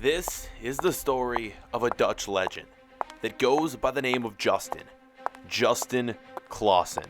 This is the story of a Dutch legend that goes by the name of Justin Klaasen,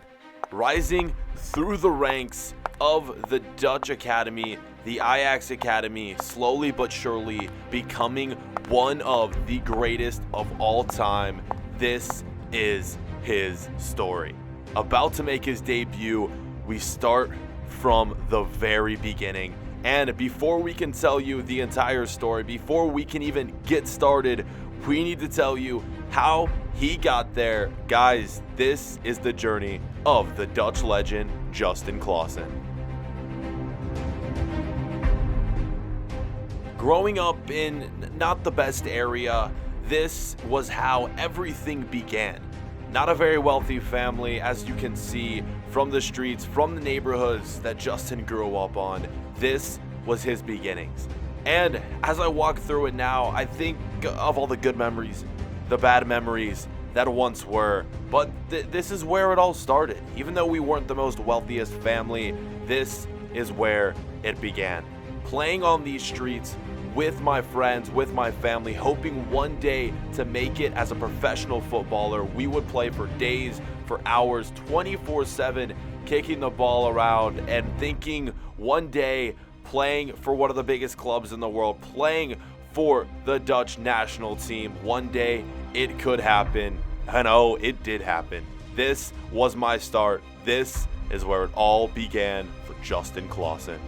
rising through the ranks of the Dutch Academy, the Ajax Academy, slowly but surely becoming one of the greatest of all time. This is his story. About to make his debut, we start from the very beginning. And before we can tell you the entire story, before we can even get started, we need to tell you how he got there. Guys, this is the journey of the Dutch legend, Justin Klaasen. Growing up in not the best area, this was how everything began. Not a very wealthy family, as you can see from the streets, from the neighborhoods that Justin grew up on. This was his beginnings. And as I walk through it now, I think of all the good memories, the bad memories that once were. But this is where it all started. Even though we weren't the most wealthiest family, this is where it began. Playing on these streets with my friends, with my family, hoping one day to make it as a professional footballer. We would play for days, for hours, 24/7, kicking the ball around and thinking one day playing for one of the biggest clubs in the world, playing for the Dutch national team. One day it could happen. And oh, it did happen. This was my start. This is where it all began for Justin Klaasen.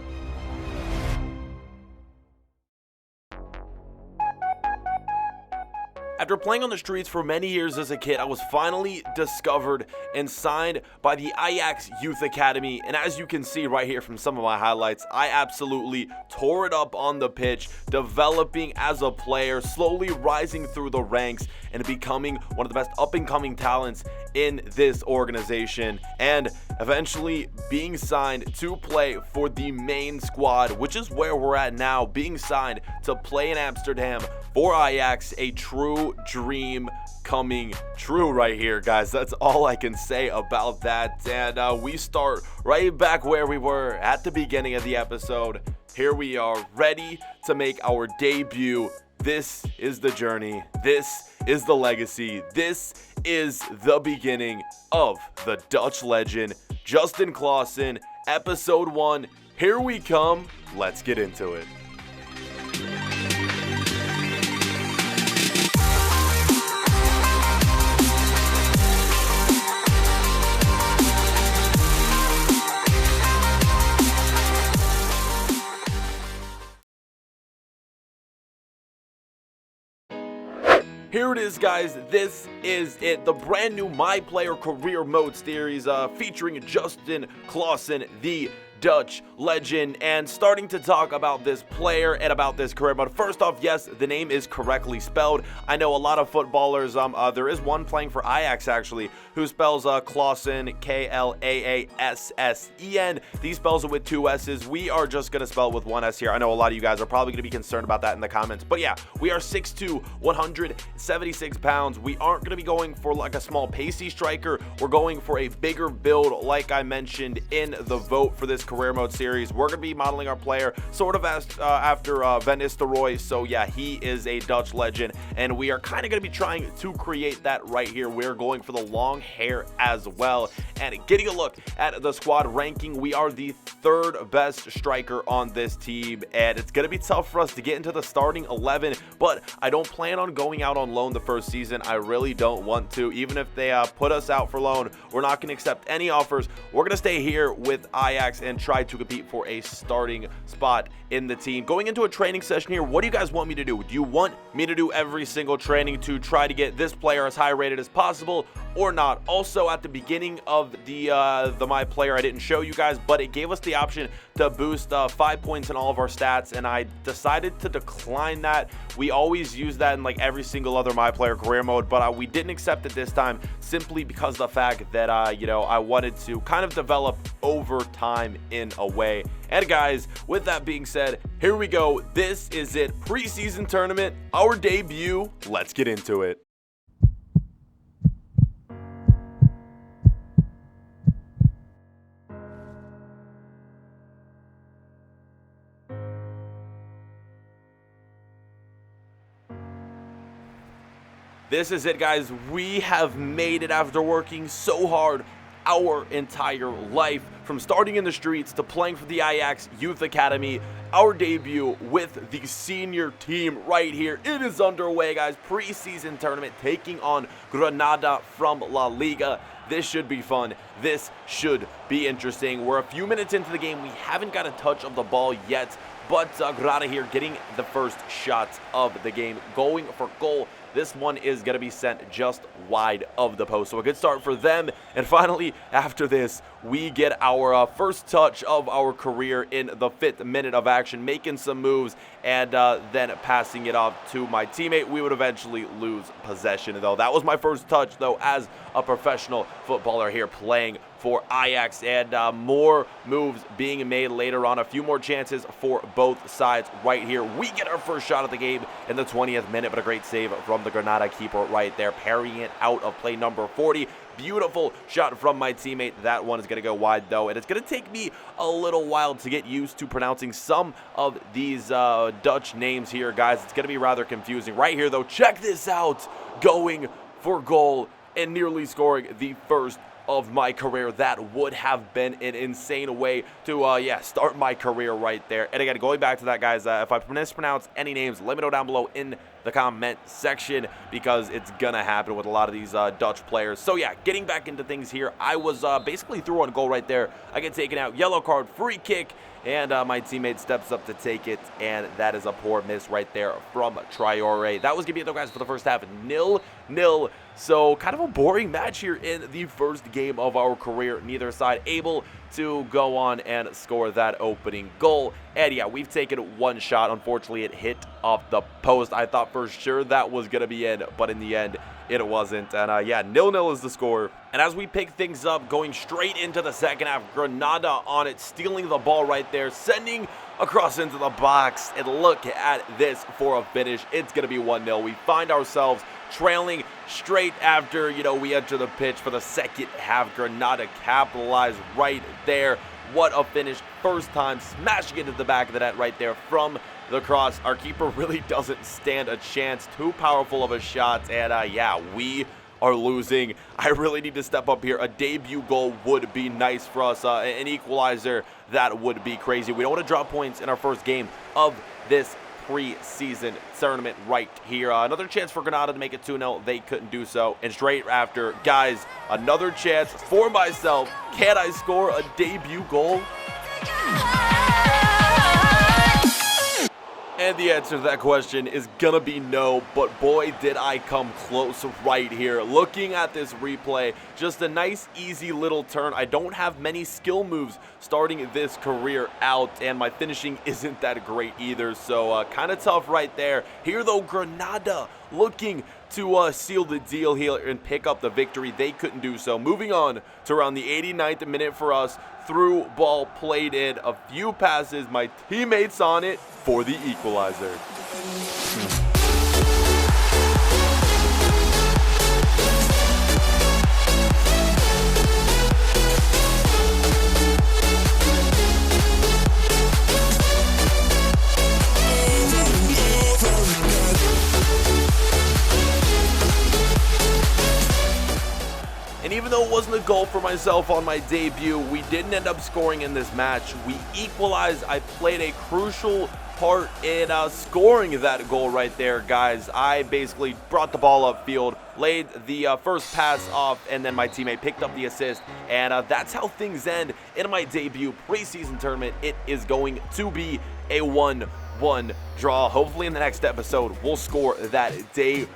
After playing on the streets for many years as a kid, I was finally discovered and signed by the Ajax Youth Academy. And as you can see right here from some of my highlights, I absolutely tore it up on the pitch, developing as a player, slowly rising through the ranks and becoming one of the best up-and-coming talents in this organization, and eventually being signed to play for the main squad, which is where we're at now, being signed to play in Amsterdam for Ajax. A true dream coming true right here, guys. That's all I can say about that. And we start right back where we were at the beginning of the episode. Here we are, ready to make our debut. This is the journey. This is the legacy. This is the beginning of the Dutch legend, Justin Klaasen, episode 1. Here we come. Let's get into it. Here it is, guys. This is it. The brand new My Player Career Mode series featuring Justin Klaasen, the Dutch legend, and starting to talk about this player and about this career mode. First off, yes, the name is correctly spelled. I know a lot of footballers, there is one playing for Ajax actually, who spells Klaasen, Klaassen. He spells it with 2 S's. We are just going to spell it with 1 S here. I know a lot of you guys are probably going to be concerned about that in the comments, but yeah, we are 6'2", 176 pounds. We aren't going to be going for like a small pacey striker. We're going for a bigger build, like I mentioned in the vote for this career mode series. We're going to be modeling our player sort of as after Van Nistelrooy. So yeah, he is a Dutch legend, and we are kind of going to be trying to create that right here. We're going for the long hair as well. And getting a look at the squad ranking, we are the 3rd best striker on this team, and it's going to be tough for us to get into the starting 11, but I don't plan on going out on loan the first season. I really don't want to. Even if they put us out for loan, we're not going to accept any offers. We're going to stay here with Ajax and try to compete for a starting spot in the team. Going into a training session here, what do you guys want me to do? Do you want me to do every single training to try to get this player as high rated as possible or not? Also, at the beginning of the My Player, I didn't show you guys, but it gave us the option to boost 5 points in all of our stats, and I decided to decline that. We always use that in like every single other My Player career mode, but we didn't accept it this time simply because of the fact that I wanted to kind of develop over time in a way. And guys, with that being said, here we go. This is it. Preseason tournament, our debut. Let's get into it. This is it, guys. We have made it after working so hard our entire life, from starting in the streets to playing for the Ajax Youth Academy. Our debut with the senior team right here. It is underway, guys. Preseason tournament taking on Granada from La Liga. This should be fun. This should be interesting. We're a few minutes into the game. We haven't got a touch of the ball yet, but Granada here getting the first shot of the game, going for goal. This one is going to be sent just wide of the post. So a good start for them. And finally, after this, we get our first touch of our career in the 5th minute of action, making some moves and then passing it off to my teammate. We would eventually lose possession, though. That was my first touch, though, as a professional footballer here playing for Ajax, and more moves being made later on. A few more chances for both sides right here. We get our first shot of the game in the 20th minute, but a great save from the Granada keeper right there, parrying it out of play number 40. Beautiful shot from my teammate. That one is going to go wide, though, and it's going to take me a little while to get used to pronouncing some of these Dutch names here, guys. It's going to be rather confusing. Right here, though, check this out. Going for goal and nearly scoring the first of my career. That would have been an insane way to start my career right there. And again, going back to that, guys, if I mispronounce any names, let me know down below in the comment section, because it's gonna happen with a lot of these Dutch players. So yeah, getting back into things here, I was basically through on goal right there. I get taken out, yellow card, free kick, and my teammate steps up to take it, and that is a poor miss right there from Traore. That was gonna be it, though, guys, for the first half. 0-0. So kind of a boring match here in the first game of our career. Neither side able to go on and score that opening goal. And yeah, we've taken one shot. Unfortunately, it hit off the post. I thought for sure that was going to be in, but in the end, it wasn't. And yeah, 0-0 is the score. And as we pick things up, going straight into the second half, Granada on it, stealing the ball right there, sending across into the box. And look at this for a finish. It's going to be 1-0. We find ourselves trailing straight after, we enter the pitch for the second half. Granada capitalized right there. What a finish. First time smashing into the back of the net right there from the cross. Our keeper really doesn't stand a chance. Too powerful of a shot. And yeah, we are losing. I really need to step up here. A debut goal would be nice for us. An equalizer, that would be crazy. We don't want to drop points in our first game of this preseason tournament right here. Another chance for Granada to make it 2-0. They couldn't do so. And straight after, guys, another chance for myself. Can I score a debut goal? And the answer to that question is gonna be no, but boy, did I come close right here. Looking at this replay, just a nice, easy little turn. I don't have many skill moves starting this career out, and my finishing isn't that great either, so kind of tough right there. Here, though, Granada looking to seal the deal here and pick up the victory. They couldn't do so. Moving on to around the 89th minute for us. Through ball played in, a few passes, my teammates on it for the equalizer. And even though it wasn't a goal for myself on my debut, we didn't end up scoring in this match. We equalized. I played a crucial part in scoring that goal right there, guys. I basically brought the ball upfield, laid the first pass off, and then my teammate picked up the assist. And that's how things end in my debut preseason tournament. It is going to be a 1-1 draw. Hopefully in the next episode, we'll score that debut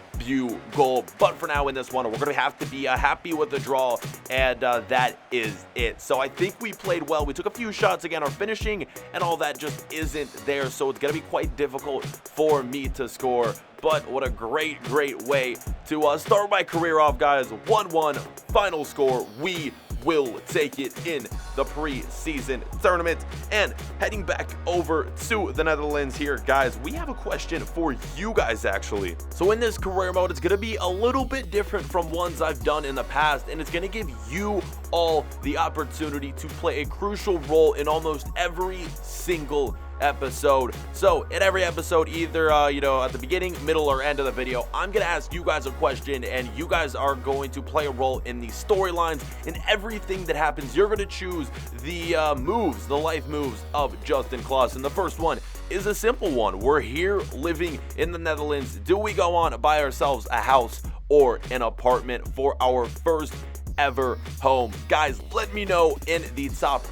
goal, but for now in this one, we're gonna have to be happy with the draw, and that is it. So I think we played well. We took a few shots. Again, our finishing and all that just isn't there, so it's gonna be quite difficult for me to score. But what a great way to start my career off, guys. 1-1 final score. We will take it in the preseason tournament. And heading back over to the Netherlands here, guys, we have a question for you guys, actually. So in this career mode, it's going to be a little bit different from ones I've done in the past, and it's going to give you all the opportunity to play a crucial role in almost every single episode. So in every episode, either at the beginning, middle, or end of the video, I'm gonna ask you guys a question, and you guys are going to play a role in the storylines and everything that happens. You're gonna choose the the life moves of Justin Klaasen. The first one is a simple one. We're here living in the Netherlands. Do we go on buy ourselves a house or an apartment for our first ever home? Guys, let me know in the top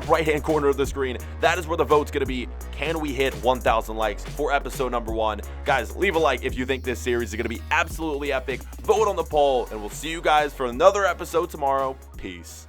right hand corner of the screen. That is where the vote's gonna be. Can we hit 1,000 likes for episode number 1? Guys, leave a like if you think this series is gonna be absolutely epic. Vote on the poll, and we'll see you guys for another episode tomorrow. Peace.